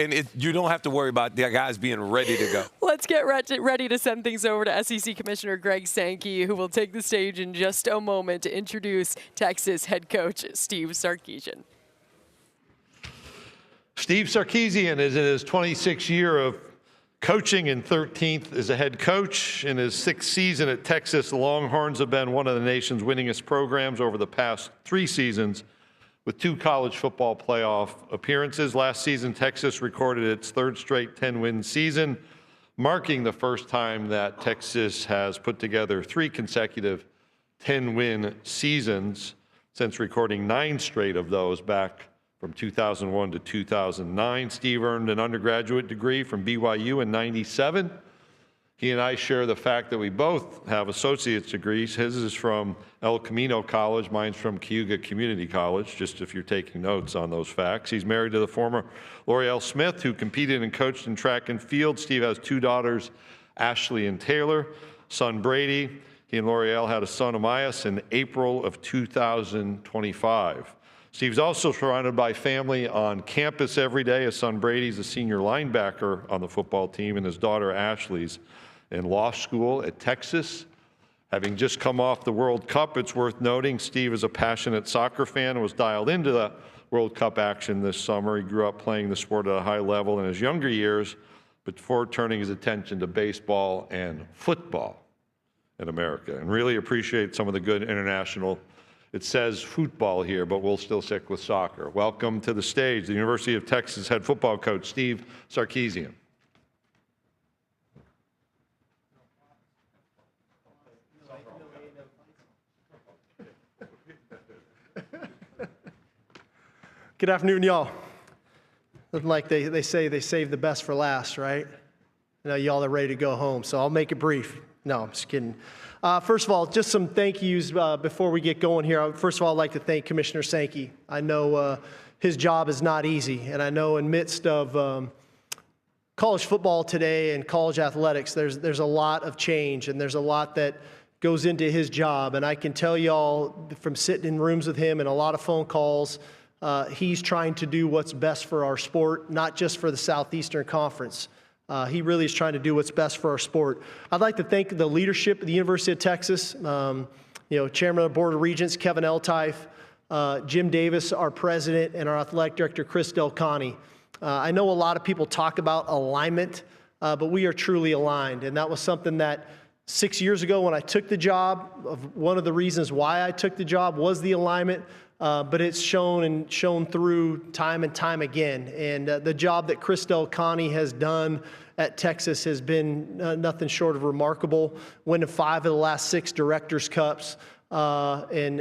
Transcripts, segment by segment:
And you don't have to worry about the guys being ready to go. Let's get ready to send things over to SEC Commissioner Greg Sankey, who will take the stage in just a moment to introduce Texas head coach Steve Sarkisian. Steve Sarkisian is in his 26th year of coaching and 13th as a head coach. In his 6th season at Texas, the Longhorns have been one of the nation's winningest programs over the past 3 seasons, with 2 college football playoff appearances. Last season, Texas recorded its 3rd straight 10-win season, marking the first time that Texas has put together 3 consecutive 10-win seasons since recording 9 straight of those back from 2001 to 2009. Steve earned an undergraduate degree from BYU in '97. He and I share the fact that we both have associate's degrees. His is from El Camino College, mine's from Cayuga Community College, just if you're taking notes on those facts. He's married to the former L'Oreal Smith, who competed and coached in track and field. Steve has 2 daughters, Ashley and Taylor, son Brady. He and L'Oreal had a son, Amias, in April of 2025. Steve's also surrounded by family on campus every day. His son Brady's a senior linebacker on the football team, and his daughter Ashley's in law school at Texas. Having just come off the World Cup, it's worth noting Steve is a passionate soccer fan and was dialed into the World Cup action this summer. He grew up playing the sport at a high level in his younger years, before turning his attention to baseball and football in America, and really appreciate some of the good international. It says football here, but we'll still stick with soccer. Welcome to the stage, the University of Texas head football coach, Steve Sarkisian. Good afternoon, y'all. Looking like they say they save the best for last, right? Now y'all are ready to go home, so I'll make it brief. No, I'm just kidding. First of all, just some thank yous before we get going here. First of all, I'd like to thank Commissioner Sankey. I know his job is not easy, and I know in midst of college football today and college athletics, there's a lot of change, and there's a lot that goes into his job. And I can tell y'all from sitting in rooms with him and a lot of phone calls, he's trying to do what's best for our sport, not just for the Southeastern Conference. He really is trying to do what's best for our sport. I'd like to thank the leadership of the University of Texas, Chairman of the Board of Regents, Kevin Eltife, Jim Davis, our president, and our athletic director, Chris Delcani. I know a lot of people talk about alignment, but we are truly aligned. And that was something that 6 years ago when I took the job, one of the reasons why I took the job was the alignment. But it's shown through time and time again. And the job that Chris Delcani has done at Texas has been nothing short of remarkable. Winning 5 of the last 6 Directors' Cups, and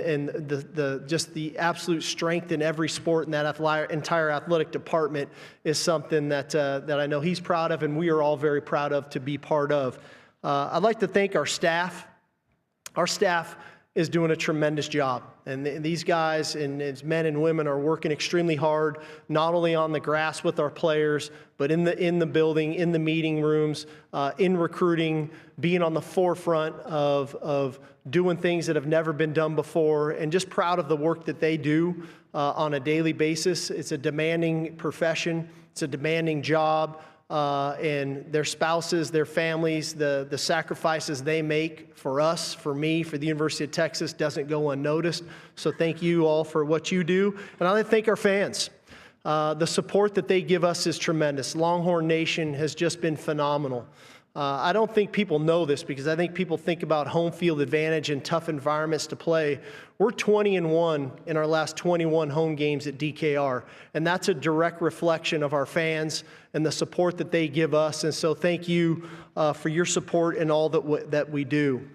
just the absolute strength in every sport in that entire athletic department is something that I know he's proud of, and we are all very proud of to be part of. I'd like to thank our staff. Our staff is doing a tremendous job. And these guys and as men and women are working extremely hard, not only on the grass with our players, but in the building, in the meeting rooms, in recruiting, being on the forefront of doing things that have never been done before, and just proud of the work that they do on a daily basis. It's a demanding profession. It's a demanding job. And their spouses, their families, the sacrifices they make for us, for me, for the University of Texas doesn't go unnoticed. So thank you all for what you do. And I'd like to thank our fans. The support that they give us is tremendous. Longhorn Nation has just been phenomenal. I don't think people know this because I think people think about home field advantage and tough environments to play. We're 20-1 in our last 21 home games at DKR, and that's a direct reflection of our fans and the support that they give us. And so thank you for your support and all that we do.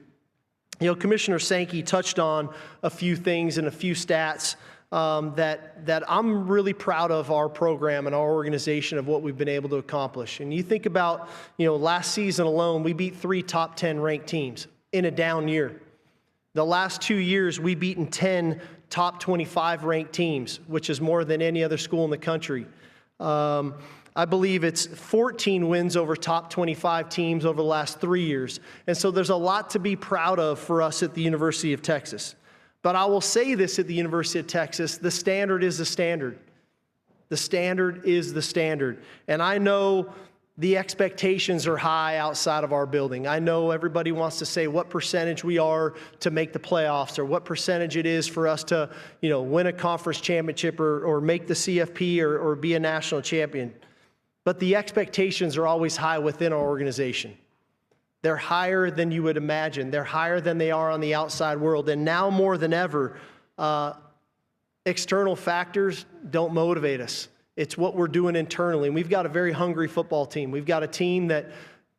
You know, Commissioner Sankey touched on a few things and a few stats that I'm really proud of our program and our organization of what we've been able to accomplish. And you think about, last season alone, we beat 3 top 10 ranked teams in a down year. The last 2 years, we've beaten 10 top 25 ranked teams, which is more than any other school in the country. I believe it's 14 wins over top 25 teams over the last 3 years. And so there's a lot to be proud of for us at the University of Texas. But I will say this at the University of Texas, the standard is the standard. The standard is the standard. And I know the expectations are high outside of our building. I know everybody wants to say what percentage we are to make the playoffs or what percentage it is for us to, win a conference championship or make the CFP or be a national champion. But the expectations are always high within our organization. They're higher than you would imagine. They're higher than they are on the outside world. And now more than ever, external factors don't motivate us. It's what we're doing internally. And we've got a very hungry football team. We've got a team that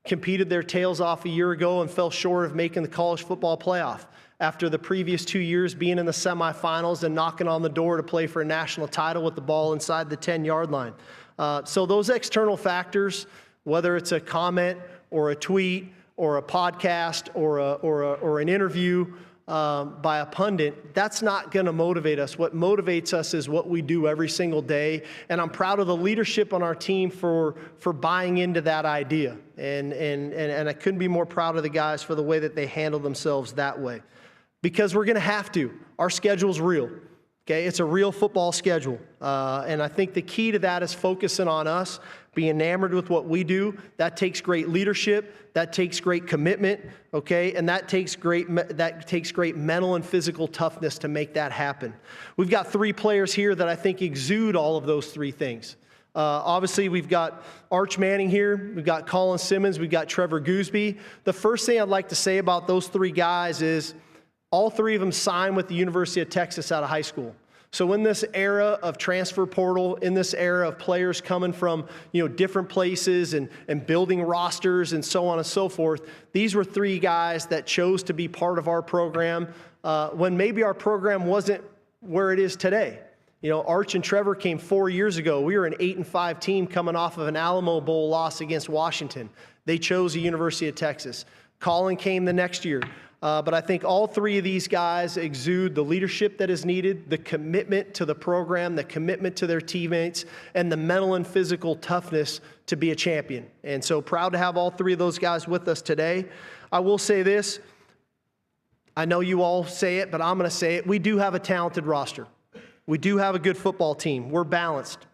competed their tails off a year ago and fell short of making the college football playoff after the previous 2 years being in the semifinals and knocking on the door to play for a national title with the ball inside the 10-yard line. So those external factors, whether it's a comment or a tweet or a podcast or an interview by a pundit, that's not going to motivate us. What motivates us is what we do every single day. And I'm proud of the leadership on our team for buying into that idea. And I couldn't be more proud of the guys for the way that they handle themselves that way. Because we're going to have to. Our schedule's real. Okay, it's a real football schedule. And I think the key to that is focusing on us, be enamored with what we do. That takes great leadership. That takes great commitment. Okay, and that takes great mental and physical toughness to make that happen. We've got 3 players here that I think exude all of those 3 things. Obviously, we've got Arch Manning here. We've got Colin Simmons. We've got Trevor Gooseby. The first thing I'd like to say about those 3 guys is all 3 of them signed with the University of Texas out of high school. So in this era of transfer portal, in this era of players coming from different places and building rosters and so on and so forth, these were 3 guys that chose to be part of our program when maybe our program wasn't where it is today. Arch and Trevor came 4 years ago. We were an 8-5 team coming off of an Alamo Bowl loss against Washington. They chose the University of Texas. Colin came the next year. But I think all 3 of these guys exude the leadership that is needed, the commitment to the program, the commitment to their teammates, and the mental and physical toughness to be a champion. And so proud to have all 3 of those guys with us today. I will say this. I know you all say it, but I'm going to say it. We do have a talented roster. We do have a good football team. We're balanced.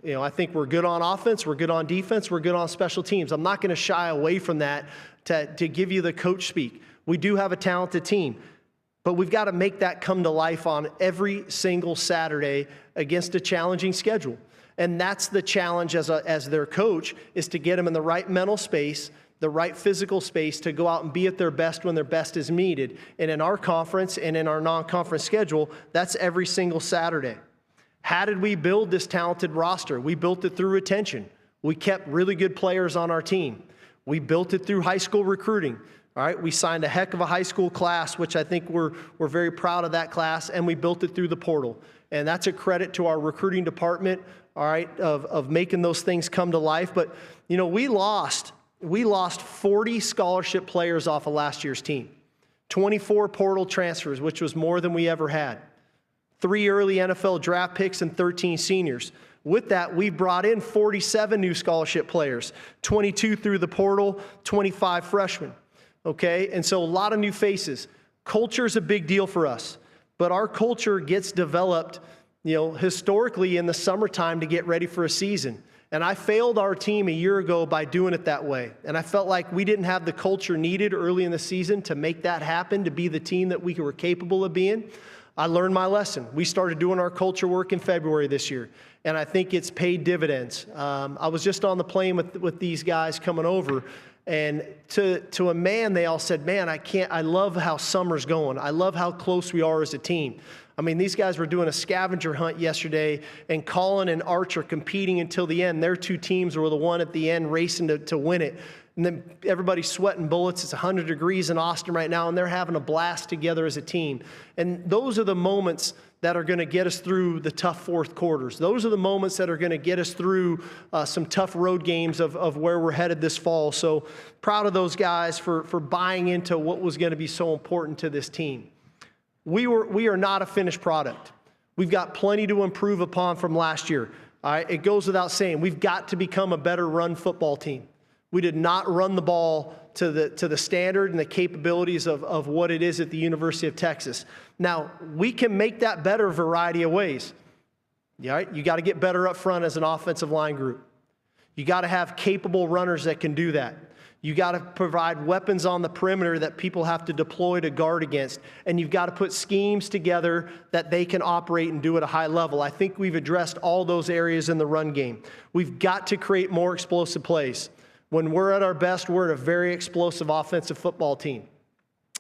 I think we're good on offense, we're good on defense, we're good on special teams. I'm not going to shy away from that to give you the coach speak. We do have a talented team, but we've got to make that come to life on every single Saturday against a challenging schedule. And that's the challenge as their coach, is to get them in the right mental space, the right physical space to go out and be at their best when their best is needed. And in our conference and in our non-conference schedule, that's every single Saturday. How did we build this talented roster? We built it through retention. We kept really good players on our team. We built it through high school recruiting. All right, we signed a heck of a high school class, which I think we're very proud of that class, and we built it through the portal. And that's a credit to our recruiting department, all right, of making those things come to life. But, we lost 40 scholarship players off of last year's team, 24 portal transfers, which was more than we ever had, 3 early NFL draft picks, and 13 seniors. With that, we brought in 47 new scholarship players, 22 through the portal, 25 freshmen. Okay, and so a lot of new faces. Culture is a big deal for us, but our culture gets developed, historically in the summertime to get ready for a season. And I failed our team a year ago by doing it that way. And I felt like we didn't have the culture needed early in the season to make that happen, to be the team that we were capable of being. I learned my lesson. We started doing our culture work in February this year, and I think it's paid dividends. I was just on the plane with these guys coming over. And to a man, they all said, man, I love how summer's going. I love how close we are as a team. I mean, these guys were doing a scavenger hunt yesterday, and Colin and Arch are competing until the end. Their 2 teams were the one at the end racing to win it. And then everybody's sweating bullets. It's 100 degrees in Austin right now, and they're having a blast together as a team. And those are the moments that are going to get us through the tough fourth quarters. Those are the moments that are going to get us through some tough road games of where we're headed this fall. So proud of those guys for buying into what was going to be so important to this team. We are not a finished product. We've got plenty to improve upon from last year. All right? It goes without saying, we've got to become a better run football team. We did not run the ball to the standard and the capabilities of what it is at the University of Texas. Now, we can make that better a variety of ways. Right? You got to get better up front as an offensive line group. You got to have capable runners that can do that. You got to provide weapons on the perimeter that people have to deploy to guard against. And you've got to put schemes together that they can operate and do at a high level. I think we've addressed all those areas in the run game. We've got to create more explosive plays. When we're at our best, we're a very explosive offensive football team.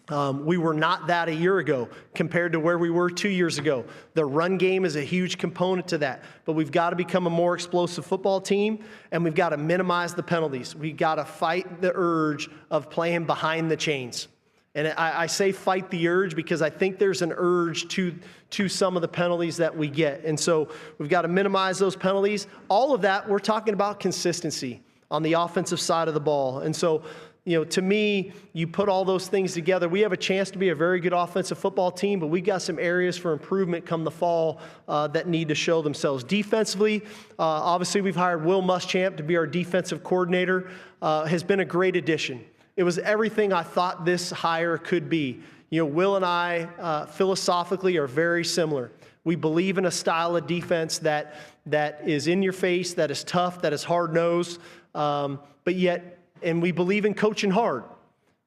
We were not that a year ago compared to where we were 2 years ago. The run game is a huge component to that. But we've got to become a more explosive football team, and we've got to minimize the penalties. We've got to fight the urge of playing behind the chains. And I say fight the urge because I think there's an urge to some of the penalties that we get. And so we've got to minimize those penalties. All of that, we're talking about consistency on the offensive side of the ball. And so, to me, you put all those things together, we have a chance to be a very good offensive football team, but we've got some areas for improvement come the fall that need to show themselves. Defensively, obviously we've hired Will Muschamp to be our defensive coordinator. Has been a great addition. It was everything I thought this hire could be. Will and I philosophically are very similar. We believe in a style of defense that is in your face, that is tough, that is hard-nosed, and we believe in coaching hard,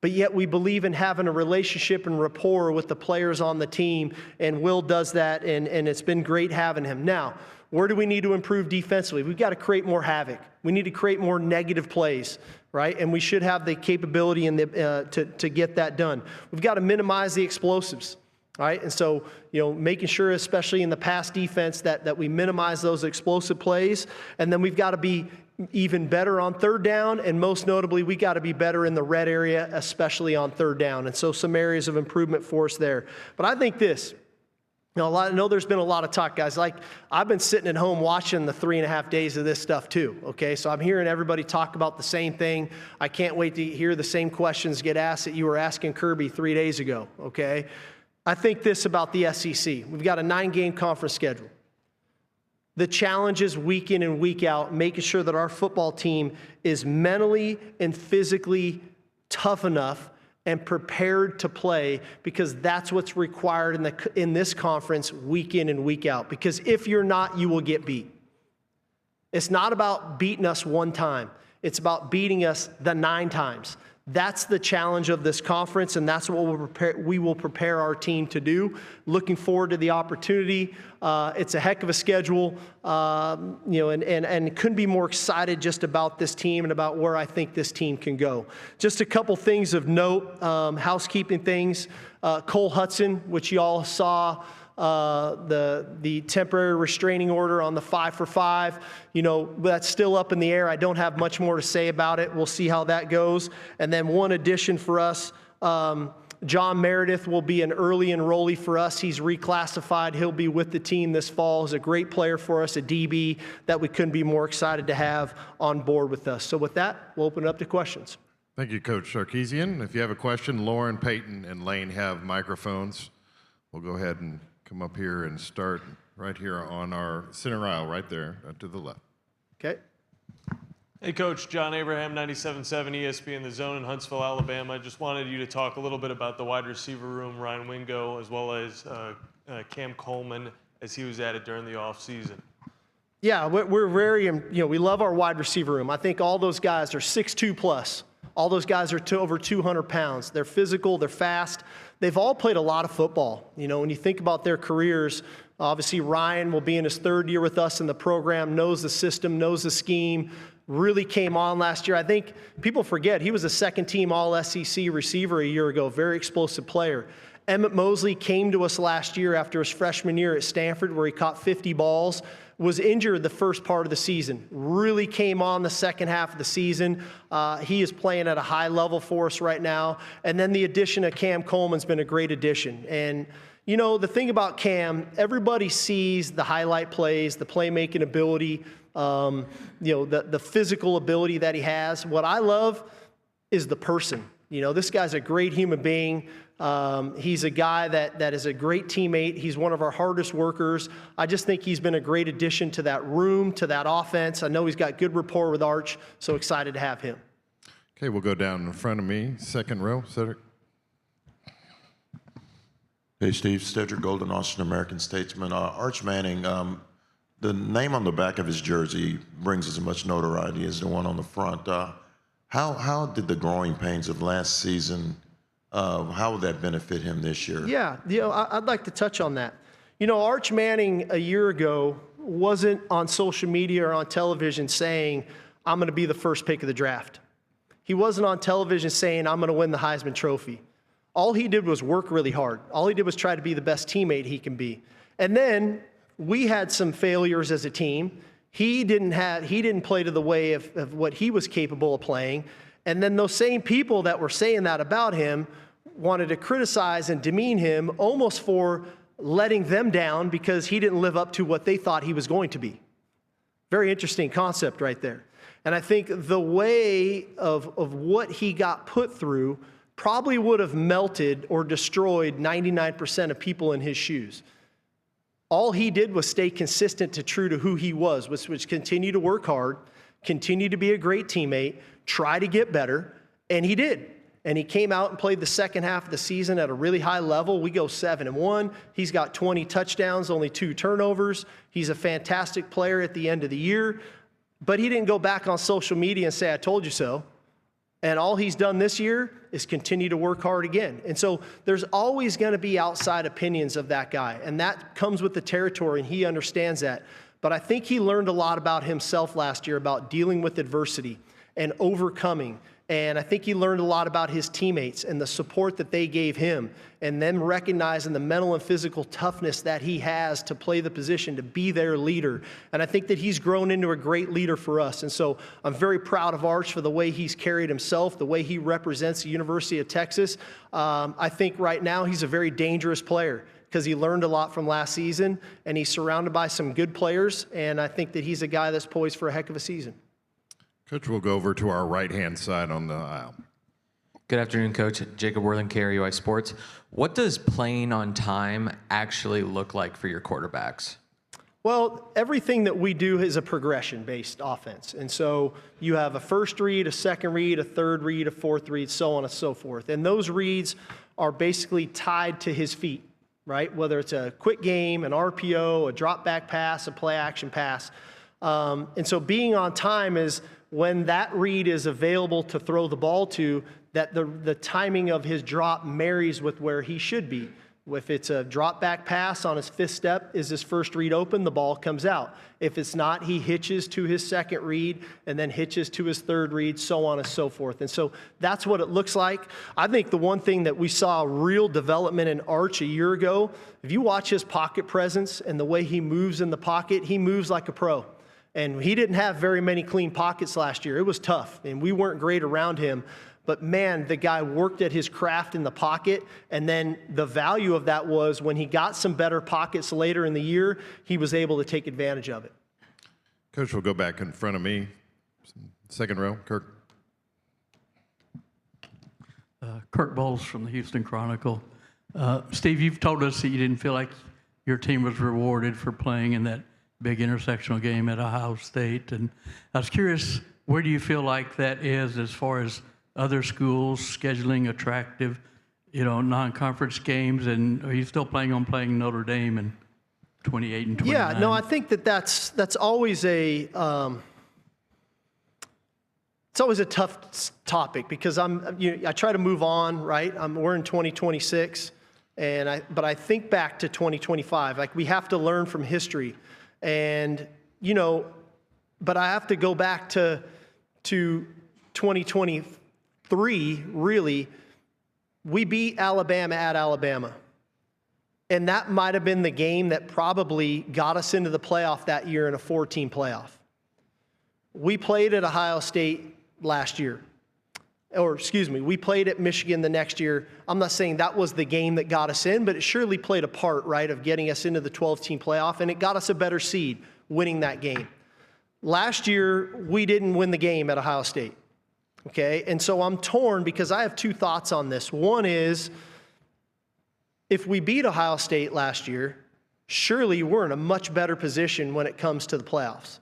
but yet we believe in having a relationship and rapport with the players on the team, and Will does that, and it's been great having him. Now, where do we need to improve defensively? We've got to create more havoc. We need to create more negative plays, right? And we should have the capability to get that done. We've got to minimize the explosives. All right, and so, making sure, especially in the pass defense, that we minimize those explosive plays, and then we've got to be even better on third down, and most notably, we got to be better in the red area, especially on third down, and so some areas of improvement for us there. But I think this, I know there's been a lot of talk, guys. Like, I've been sitting at home watching the 3.5 days of this stuff too, okay? So I'm hearing everybody talk about the same thing. I can't wait to hear the same questions get asked that you were asking Kirby 3 days ago, okay? I think this about the SEC. We've got a 9-game conference schedule. The challenge is week in and week out, making sure that our football team is mentally and physically tough enough and prepared to play, because that's what's required in this conference week in and week out. Because if you're not, you will get beat. It's not about beating us one time. It's about beating us the 9 times. That's the challenge of this conference, and that's what we will prepare our team to do. Looking forward to the opportunity. It's a heck of a schedule, and couldn't be more excited just about this team and about where I think this team can go. Just a couple things of note, housekeeping things. Cole Hudson, which you all saw, the temporary restraining order on the 5-for-5, that's still up in the air. I don't have much more to say about it. We'll see how that goes. And then one addition for us, John Meredith will be an early enrollee for us. He's reclassified. He'll be with the team this fall. He's a great player for us, a DB that we couldn't be more excited to have on board with us. So with that, we'll open it up to questions. Thank you, Coach Sarkisian. If you have a question, Lauren, Peyton, and Lane have microphones. We'll go ahead and come up here and start right here on our center aisle, right there to the left. Okay. Hey, Coach. John Abraham, 97.7 ESPN The Zone in Huntsville, Alabama. I just wanted you to talk a little bit about the wide receiver room, Ryan Wingo, as well as Cam Coleman, as he was added during the offseason. Yeah, we're very, we love our wide receiver room. I think all those guys are 6'2 plus. All those guys are over 200 pounds. They're physical, they're fast. They've all played a lot of football. When you think about their careers, obviously Ryan will be in his 3rd year with us in the program, knows the system, knows the scheme, really came on last year. I think people forget he was a 2nd-team All-SEC receiver a year ago, very explosive player. Emmett Mosley came to us last year after his freshman year at Stanford, where he caught 50 balls. Was injured the first part of the season, really came on the second half of the season. He is playing at a high level for us right now. And then the addition of Cam Coleman's been a great addition. And, the thing about Cam, everybody sees the highlight plays, the playmaking ability, the physical ability that he has. What I love is the person. This guy's a great human being. He's a guy that is a great teammate. He's one of our hardest workers. I just think he's been a great addition to that room, to that offense. I know he's got good rapport with Arch, so excited to have him. Okay, we'll go down in front of me, 2nd row, Cedric. Hey, Steve. Cedric Golden, Austin American Statesman. Arch Manning, the name on the back of his jersey brings as much notoriety as the one on the front. How did the growing pains of last season, how would that benefit him this year? Yeah, I'd like to touch on that. Arch Manning a year ago wasn't on social media or on television saying, I'm going to be the first pick of the draft. He wasn't on television saying, I'm going to win the Heisman Trophy. All he did was work really hard. All he did was try to be the best teammate he can be. And then we had some failures as a team. He didn't play to the way of what he was capable of playing. And then those same people that were saying that about him wanted to criticize and demean him almost for letting them down because he didn't live up to what they thought he was going to be. Very interesting concept right there. And I think the way of what he got put through probably would have melted or destroyed 99% of people in his shoes. All he did was stay consistent to true to who he was, which continue to work hard, continue to be a great teammate, try to get better, and he did. And he came out and played the second half of the season at a really high level. We go 7-1. He's got 20 touchdowns, only 2 turnovers. He's a fantastic player at the end of the year. But he didn't go back on social media and say, I told you so. And all he's done this year is continue to work hard again. And so there's always going to be outside opinions of that guy. And that comes with the territory, and he understands that. But I think he learned a lot about himself last year, about dealing with adversity and overcoming. And I think he learned a lot about his teammates and the support that they gave him, and them recognizing the mental and physical toughness that he has to play the position, to be their leader. And I think that he's grown into a great leader for us. And so I'm very proud of Arch for the way he's carried himself, the way he represents the University of Texas. I think right now he's a very dangerous player because he learned a lot from last season, and he's surrounded by some good players. And I think that he's a guy that's poised for a heck of a season. Coach, we'll go over to our right-hand side on the aisle. Good afternoon, Coach. Jacob Worthing, KRUI Sports. What does playing on time actually look like for your quarterbacks? Well, everything that we do is a progression-based offense. And so you have a first read, a second read, a third read, a fourth read, so on and so forth. And those reads are basically tied to his feet, right? Whether it's a quick game, an RPO, a drop-back pass, a play-action pass. And so being on time is when that read is available to throw the ball to, that the timing of his drop marries with where he should be. If it's a drop back pass on his fifth step, is his first read open, the ball comes out. If it's not, he hitches to his second read and then hitches to his third read, so on and so forth. And so that's what it looks like. I think the one thing that we saw real development in Arch a year ago, if you watch his pocket presence and the way he moves in the pocket, he moves like a pro. And he didn't have very many clean pockets last year. It was tough, and we weren't great around him. But man, the guy worked at his craft in the pocket, and then the value of that was when he got some better pockets later in the year, he was able to take advantage of it. Coach, we'll go back in front of me. Second row, Kirk. Kirk Bowles from the Houston Chronicle. Steve, you've told us that you didn't feel like your team was rewarded for playing in that big intersectional game at Ohio State. And I was curious, where do you feel like that is as far as other schools scheduling attractive, non-conference games? And are you still planning on playing Notre Dame in 28 and 29? Yeah, no, I think that's always it's always a tough topic because I try to move on, right? We're in 2026, but I think back to 2025. Like, we have to learn from history. And, but I have to go back to 2023, really. We beat Alabama at Alabama. And that might have been the game that probably got us into the playoff that year in a 4-team playoff. We played at Ohio State last year. We played at Michigan the next year. I'm not saying that was the game that got us in, but it surely played a part, right, of getting us into the 12-team playoff, and it got us a better seed winning that game. Last year, we didn't win the game at Ohio State, okay? And so I'm torn because I have two thoughts on this. One is, if we beat Ohio State last year, surely we're in a much better position when it comes to the playoffs.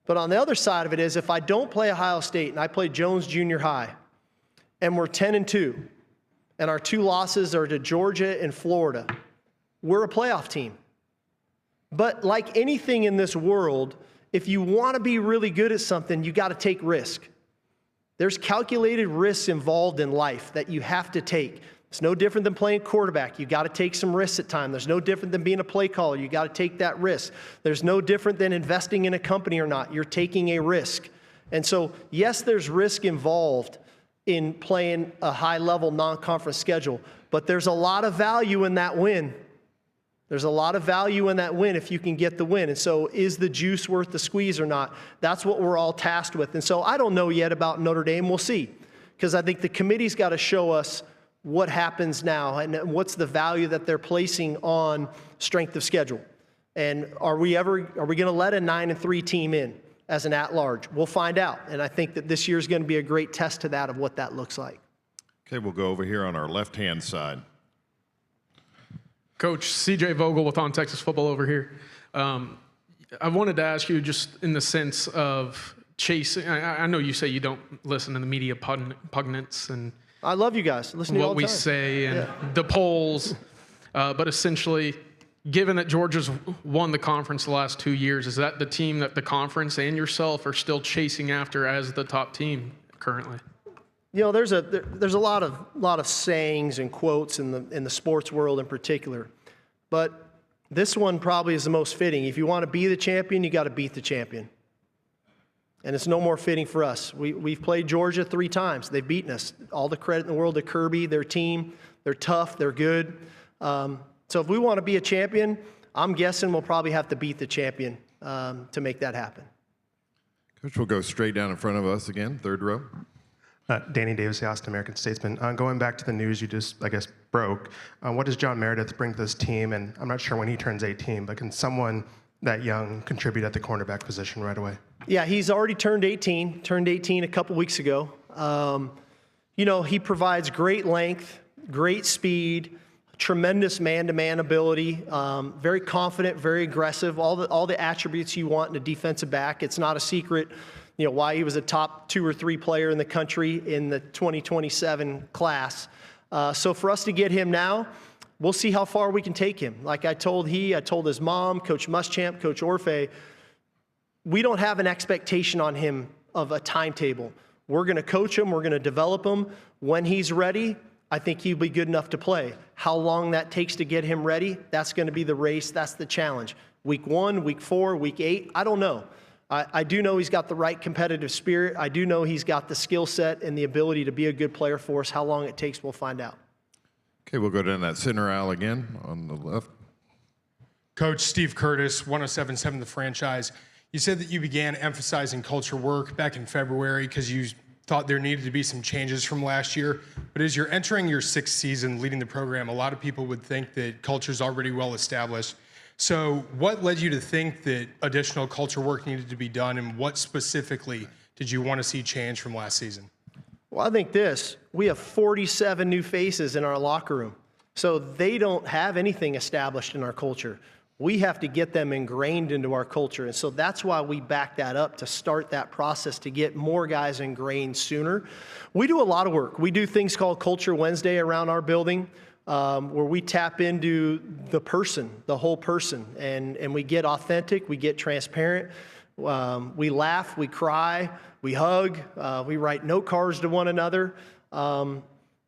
But on the other side of it is, if I don't play Ohio State and I play Jones Junior High, and we're 10-2, and our 2 losses are to Georgia and Florida, we're a playoff team. But like anything in this world, if you want to be really good at something, you got to take risk. There's calculated risks involved in life that you have to take. It's no different than playing quarterback. You got to take some risks at times. There's no different than being a play caller. You got to take that risk. There's no different than investing in a company or not. You're taking a risk. And so, yes, there's risk involved in playing a high-level non-conference schedule, but there's a lot of value in that win. There's a lot of value in that win if you can get the win. And so is the juice worth the squeeze or not? That's what we're all tasked with. And so I don't know yet about Notre Dame. We'll see. Because I think the committee's got to show us what happens now and what's the value that they're placing on strength of schedule. And are we going to let a 9-3 team in as an at-large? We'll find out. And I think that this year is going to be a great test to that of what that looks like. Okay, we'll go over here on our left-hand side. Coach, CJ Vogel with On Texas Football over here. I wanted to ask you just in the sense of chasing. I know you say you don't listen to the media pundits and I love you guys. Listen to you all what the we time. say and the polls, but essentially, given that Georgia's won the conference the last 2 years, is that the team that the conference and yourself are still chasing after as the top team currently? You know, there's a lot of sayings and quotes in the sports world in particular, but this one probably is the most fitting. If you want to be the champion, you got to beat the champion, and it's no more fitting for us. We've played Georgia 3 times. They've beaten us. All the credit in the world to Kirby, their team. They're tough. They're good. So if we want to be a champion, I'm guessing we'll probably have to beat the champion to make that happen. Coach, we'll go straight down in front of us again, third row. Danny Davis, the Austin American Statesman. Going back to the news you just, I guess, broke, what does John Meredith bring to this team? And I'm not sure when he turns 18, but can someone that young contribute at the cornerback position right away? Yeah, he's already turned 18 a couple weeks ago. You know, he provides great length, great speed, tremendous man-to-man ability, very confident, very aggressive, all the attributes you want in a defensive back. It's not a secret, you know, why he was a top 2 or 3 player in the country in the 2027 class. So for us to get him now, we'll see how far we can take him. Like I told his mom, Coach Muschamp, Coach Orfe, we don't have an expectation on him of a timetable. We're going to coach him. We're going to develop him. When he's ready, I think he'll be good enough to play. How long that takes to get him ready, that's going to be the race. That's the challenge. Week 1, week 4, week 8, I don't know. I do know he's got the right competitive spirit. I do know he's got the skill set and the ability to be a good player for us. How long it takes, we'll find out. Okay, we'll go down that center aisle again on the left. Coach Steve Curtis, 107.7 The Franchise. You said that you began emphasizing culture work back in February because you thought there needed to be some changes from last year. But as you're entering your 6th season leading the program, a lot of people would think that culture's already well established. So what led you to think that additional culture work needed to be done, and what specifically did you want to see change from last season? Well, I think we have 47 new faces in our locker room. So they don't have anything established in our culture. We have to get them ingrained into our culture. And so that's why we back that up to start that process to get more guys ingrained sooner. We do a lot of work. We do things called Culture Wednesday around our building, where we tap into the person, the whole person, and we get authentic, we get transparent, we laugh, we cry, we hug, we write note cards to one another,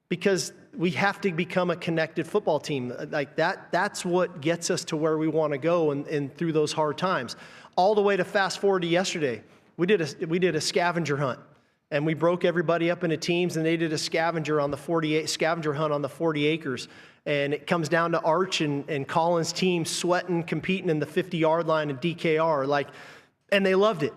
because we have to become a connected football team. Like that's what gets us to where we want to go and through those hard times. All the way to fast forward to yesterday, we did a scavenger hunt. And we broke everybody up into teams, and they did a scavenger hunt on the 40 acres. And it comes down to Arch and Colin's team sweating, competing in the 50-yard line in DKR. And they loved it.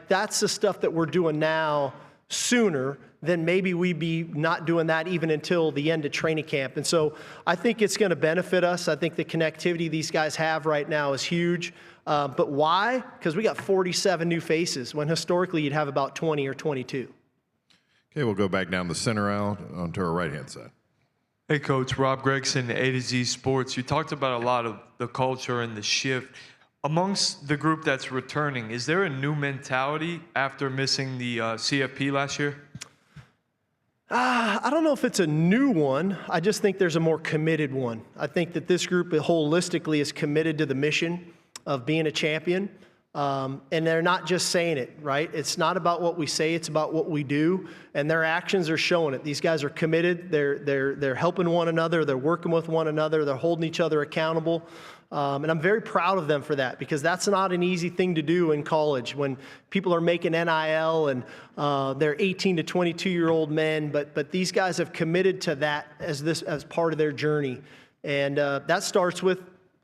That's the stuff that we're doing now sooner than maybe we'd be not doing that even until the end of training camp. And so I think it's going to benefit us. I think the connectivity these guys have right now is huge. But why? Because we got 47 new faces, when historically you'd have about 20 or 22. Okay, we'll go back down the center aisle onto our right-hand side. Hey, Coach. Rob Gregson, A to Z Sports. You talked about a lot of the culture and the shift. Amongst the group that's returning, is there a new mentality after missing the CFP last year? I don't know if it's a new one. I just think there's a more committed one. I think that this group holistically is committed to the mission. of being a champion. And they're not just saying it, right? It's not about what we say, it's about what we do. And their actions are showing it. These guys are committed. They're helping one another. They're working with one another. They're holding each other accountable. And I'm very proud of them for that, because that's not an easy thing to do in college when people are making NIL and they're 18 to 22-year-old men. But these guys have committed to that as part of their journey. And that starts with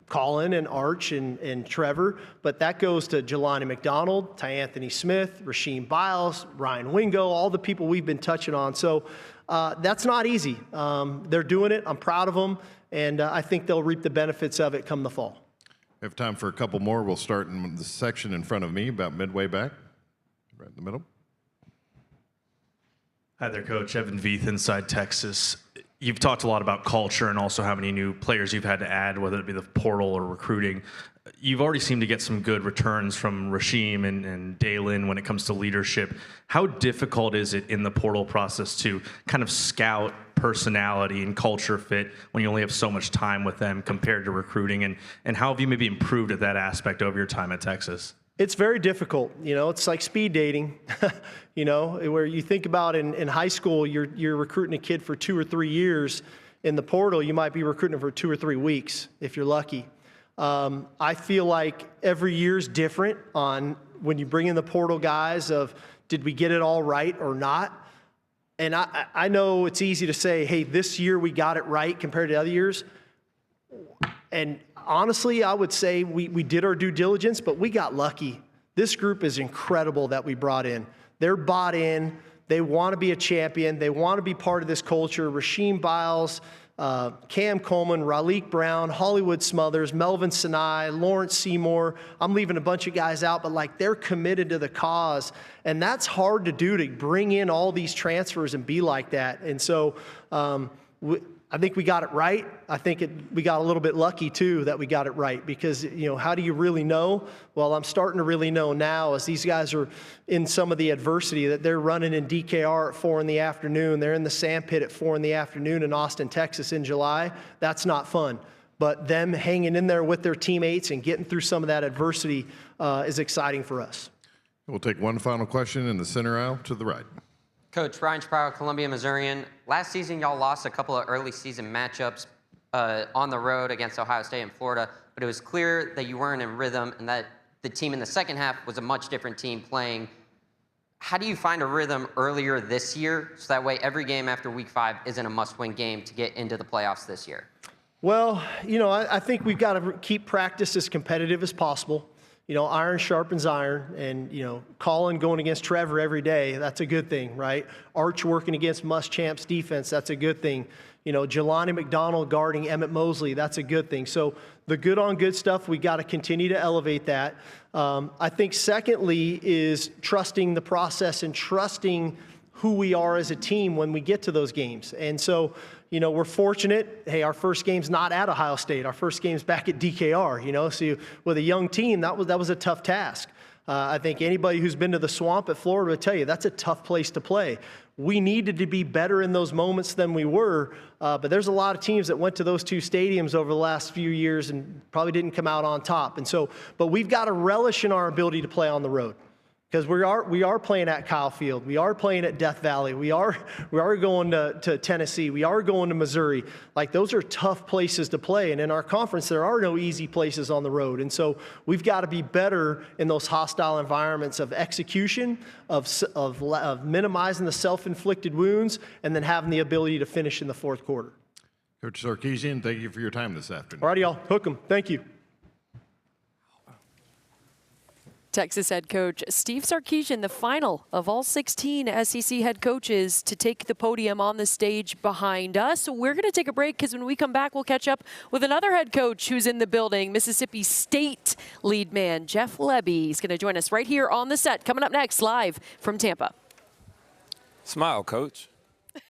Colin and Arch and Trevor, but that goes to Jelani McDonald, Anthony Smith, Rasheem Biles, Ryan Wingo, all the people we've been touching on. So that's not easy. They're doing it. I'm proud of them, and I think they'll reap the benefits of it come the fall. We have time for a couple more. We'll start in the section in front of me, about midway back, right in the middle. Hi there, Coach. Evan Veith, Inside Texas. You've talked a lot about culture and also how many new players you've had to add, whether it be the portal or recruiting. You've already seemed to get some good returns from Rasheem and Dalen when it comes to leadership. How difficult is it in the portal process to kind of scout personality and culture fit when you only have so much time with them compared to recruiting? And how have you maybe improved at that aspect over your time at Texas? It's very difficult. It's like speed dating, where you think about in high school, you're recruiting a kid for 2 or 3 years. In the portal, you might be recruiting for 2 or 3 weeks if you're lucky. I feel like every year's different on when you bring in the portal guys of, did we get it all right or not? And I know it's easy to say, hey, this year we got it right compared to other years. And honestly, I would say we did our due diligence, but we got lucky. This group is incredible that we brought in. They're bought in. They want to be a champion. They want to be part of this culture. Rasheem Biles, Cam Coleman, Raleek Brown, Hollywood Smothers, Melvin Sinai, Lawrence Seymour. I'm leaving a bunch of guys out, but they're committed to the cause. And that's hard to do, to bring in all these transfers and be like that. And so I think we got it right. I think we got a little bit lucky, too, that we got it right, because, how do you really know? Well, I'm starting to really know now as these guys are in some of the adversity that they're running in DKR at 4 in the afternoon. They're in the sand pit at 4 in the afternoon in Austin, Texas in July. That's not fun. But them hanging in there with their teammates and getting through some of that adversity is exciting for us. We'll take one final question in the center aisle to the right. Coach, Ryan Sproul, Columbia, Missourian. Last season, y'all lost a couple of early season matchups on the road against Ohio State and Florida, but it was clear that you weren't in rhythm and that the team in the second half was a much different team playing. How do you find a rhythm earlier this year so that way every game after week 5 isn't a must-win game to get into the playoffs this year? Well, I think we've got to keep practice as competitive as possible. Iron sharpens iron, and, Colin going against Trevor every day, that's a good thing, right? Arch working against Muschamp's defense, that's a good thing. Jelani McDonald guarding Emmett Mosley, that's a good thing. So the good on good stuff, we got to continue to elevate that. I think secondly is trusting the process and trusting who we are as a team when we get to those games. And so, we're fortunate. Hey, our first game's not at Ohio State. Our first game's back at DKR, So with a young team, that was a tough task. I think anybody who's been to the Swamp at Florida would tell you that's a tough place to play. We needed to be better in those moments than we were, but there's a lot of teams that went to those 2 stadiums over the last few years and probably didn't come out on top. And so, but we've got to relish in our ability to play on the road. Because we are playing at Kyle Field. We are playing at Death Valley. We are going to Tennessee. We are going to Missouri. Those are tough places to play. And in our conference, there are no easy places on the road. And so we've got to be better in those hostile environments of execution, of minimizing the self-inflicted wounds, and then having the ability to finish in the fourth quarter. Coach Sarkisian, thank you for your time this afternoon. All righty, y'all. Hook 'em. Thank you. Texas head coach Steve Sarkisian, the final of all 16 SEC head coaches to take the podium on the stage behind us. We're going to take a break because when we come back, we'll catch up with another head coach who's in the building, Mississippi State lead man Jeff Lebby. He's going to join us right here on the set. Coming up next, live from Tampa. Smile, Coach.